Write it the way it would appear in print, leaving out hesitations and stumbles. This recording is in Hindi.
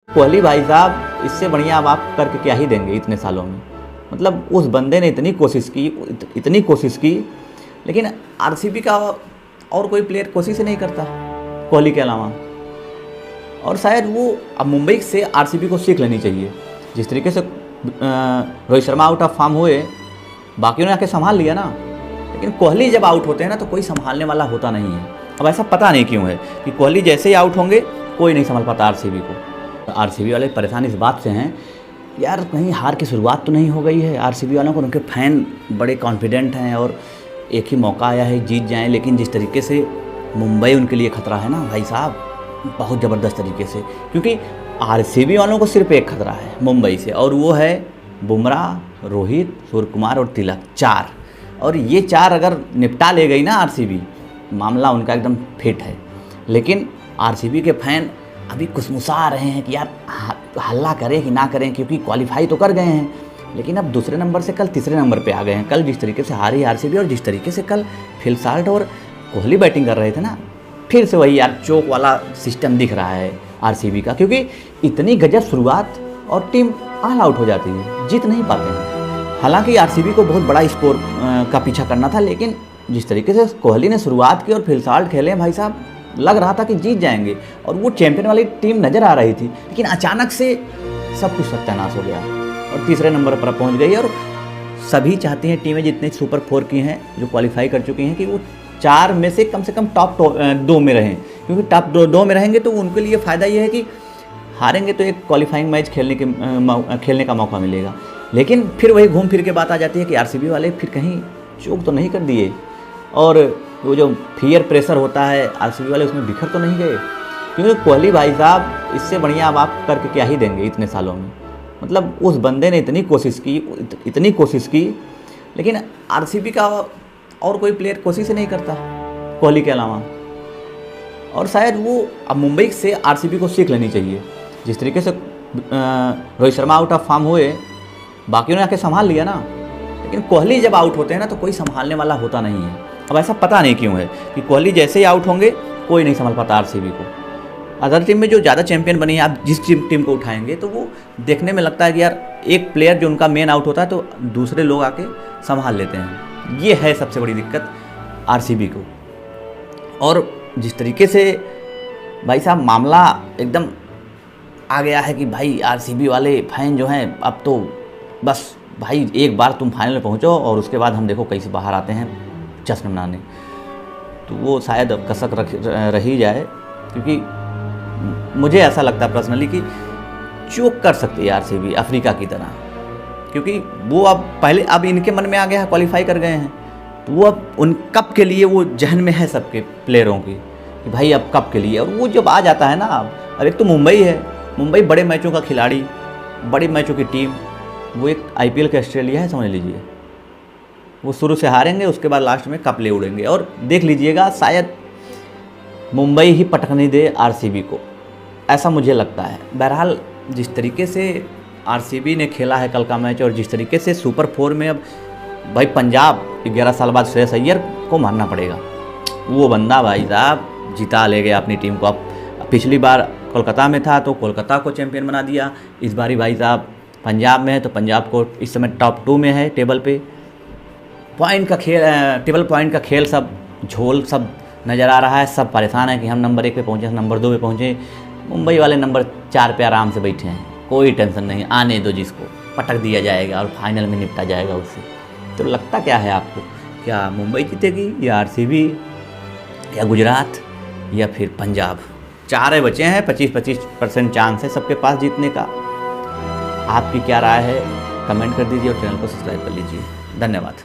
कोहली भाई साहब, इससे बढ़िया अब आप करके क्या ही देंगे इतने सालों में। मतलब उस बंदे ने इतनी कोशिश की, लेकिन आरसीबी का और कोई प्लेयर कोशिश ही नहीं करता कोहली के अलावा। और शायद वो अब मुंबई से आरसीबी को सीख लेनी चाहिए। जिस तरीके से Rohit Sharma out of form हुए, बाकियों ने आके संभाल लिया ना, लेकिन कोहली जब आउट होते हैं ना तो कोई संभालने वाला होता नहीं है। अब ऐसा पता नहीं क्यों है कि कोहली जैसे ही आउट होंगे कोई नहीं संभाल पाता आरसीबी को। आरसीबी वाले परेशान इस बात से हैं यार, कहीं हार की शुरुआत तो नहीं हो गई है आरसीबी वालों को। उनके फैन बड़े कॉन्फिडेंट हैं और एक ही मौका आया है जीत जाएं, लेकिन जिस तरीके से मुंबई उनके लिए खतरा है ना भाई साहब, बहुत ज़बरदस्त तरीके से। क्योंकि आरसीबी वालों को सिर्फ एक खतरा है मुंबई से, और वो है बुमराह, रोहित, सूर्य कुमार और तिलक, 4। और ये 4 अगर निपटा ले गई ना आरसीबी, मामला उनका एकदम फिट है। लेकिन आरसीबी के फैन अभी कुसमुसा रहे हैं कि यार हल्ला करें कि ना करें, क्योंकि क्वालिफाई तो कर गए हैं, लेकिन अब दूसरे नंबर से कल तीसरे नंबर पे आ गए हैं। कल जिस तरीके से हारी आरसीबी और जिस तरीके से कल फिल साल्ट और कोहली बैटिंग कर रहे थे ना, फिर से वही यार चोक वाला सिस्टम दिख रहा है आरसीबी का। क्योंकि इतनी गजब शुरुआत और टीम ऑल आउट हो जाती है, जीत नहीं पाते हैं। हालांकि आरसीबी को बहुत बड़ा स्कोर का पीछा करना था, लेकिन जिस तरीके से कोहली ने शुरुआत की और फिल साल्ट खेले भाई साहब, लग रहा था कि जीत जाएंगे और वो चैंपियन वाली टीम नज़र आ रही थी। लेकिन अचानक से सब कुछ सत्यानाश हो गया और तीसरे नंबर पर पहुंच गई। और सभी चाहती हैं टीमें जितने सुपर 4 की हैं, जो क्वालिफाई कर चुकी हैं, कि वो 4 में से कम टॉप 2 में रहें। क्योंकि टॉप 2 में रहेंगे तो उनके लिए फ़ायदा ये है कि हारेंगे तो एक क्वालिफाइंग मैच खेलने का मौका मिलेगा। लेकिन फिर वही घूम फिर के बात आ जाती है कि आरसीबी वाले फिर कहीं चूक तो नहीं कर दिए, और वो जो फियर प्रेशर होता है आरसीबी वाले, उसमें बिखर तो नहीं गए। क्योंकि कोहली भाई साहब, इससे बढ़िया अब आप करके क्या ही देंगे इतने सालों में। मतलब उस बंदे ने इतनी कोशिश की, लेकिन आरसीबी का और कोई प्लेयर कोशिश ही नहीं करता कोहली के अलावा। और शायद वो अब मुंबई से आरसीबी को सीख लेनी चाहिए। जिस तरीके से Rohit Sharma out of form हुए, बाकियों ने आके संभाल लिया ना, लेकिन कोहली जब आउट होते हैं ना तो कोई संभालने वाला होता नहीं है। अब ऐसा पता नहीं क्यों है कि कोहली जैसे ही आउट होंगे कोई नहीं संभाल पाता आरसीबी को। अदर टीम में जो ज़्यादा चैंपियन बनी है, आप जिस टीम को उठाएंगे तो वो देखने में लगता है कि यार एक प्लेयर जो उनका मेन आउट होता है तो दूसरे लोग आके संभाल लेते हैं। ये है सबसे बड़ी दिक्कत आरसीबी को। और जिस तरीके से भाई साहब मामला एकदम आ गया है कि भाई आरसीबी वाले फैन जो हैं, अब तो बस भाई एक बार तुम फाइनल में पहुँचो और उसके बाद हम देखो कैसे बाहर आते हैं जश्न मनाने। तो वो शायद कसक रही जाए, क्योंकि मुझे ऐसा लगता है पर्सनली कि चूक कर सकती है आरसीबी अफ्रीका की तरह। क्योंकि वो अब इनके मन में आ गया है, क्वालिफाई कर गए हैं, तो वो अब उन कप के लिए वो जहन में है सबके प्लेयरों की कि भाई अब कप के लिए। और वो जब आ जाता है ना, अब एक तो मुंबई है, मुंबई बड़े मैचों का खिलाड़ी, बड़े मैचों की टीम, वो एक आईपीएल का ऑस्ट्रेलिया है समझ लीजिए। वो शुरू से हारेंगे, उसके बाद लास्ट में कप ले उड़ेंगे। और देख लीजिएगा शायद मुंबई ही पटकने दे आरसीबी को, ऐसा मुझे लगता है। बहरहाल जिस तरीके से आरसीबी ने खेला है कल का मैच, और जिस तरीके से सुपर 4 में अब भाई पंजाब 11 साल बाद श्रेयस अय्यर को मानना पड़ेगा। वो बंदा भाई साहब जिता ले गया अपनी टीम को। अब पिछली बार कोलकाता में था तो कोलकाता को चैंपियन बना दिया, इस बारी भाई साहब पंजाब में है तो पंजाब को इस समय टॉप 2 में है टेबल पे। टेबल पॉइंट का खेल सब झोल सब नज़र आ रहा है। सब परेशान है कि हम नंबर 1 पे पहुँचे, नंबर 2 पे पहुँचे। मुंबई वाले नंबर 4 पे आराम से बैठे हैं, कोई टेंशन नहीं, आने दो, जिसको पटक दिया जाएगा और फाइनल में निपटा जाएगा उससे। तो लगता क्या है आपको, क्या मुंबई जीतेगी या आरसीबी या गुजरात या फिर पंजाब? 4 बचे हैं, 25% चांस है सबके पास जीतने का। आपकी क्या राय है, कमेंट कर दीजिए और चैनल को सब्सक्राइब कर लीजिए। धन्यवाद।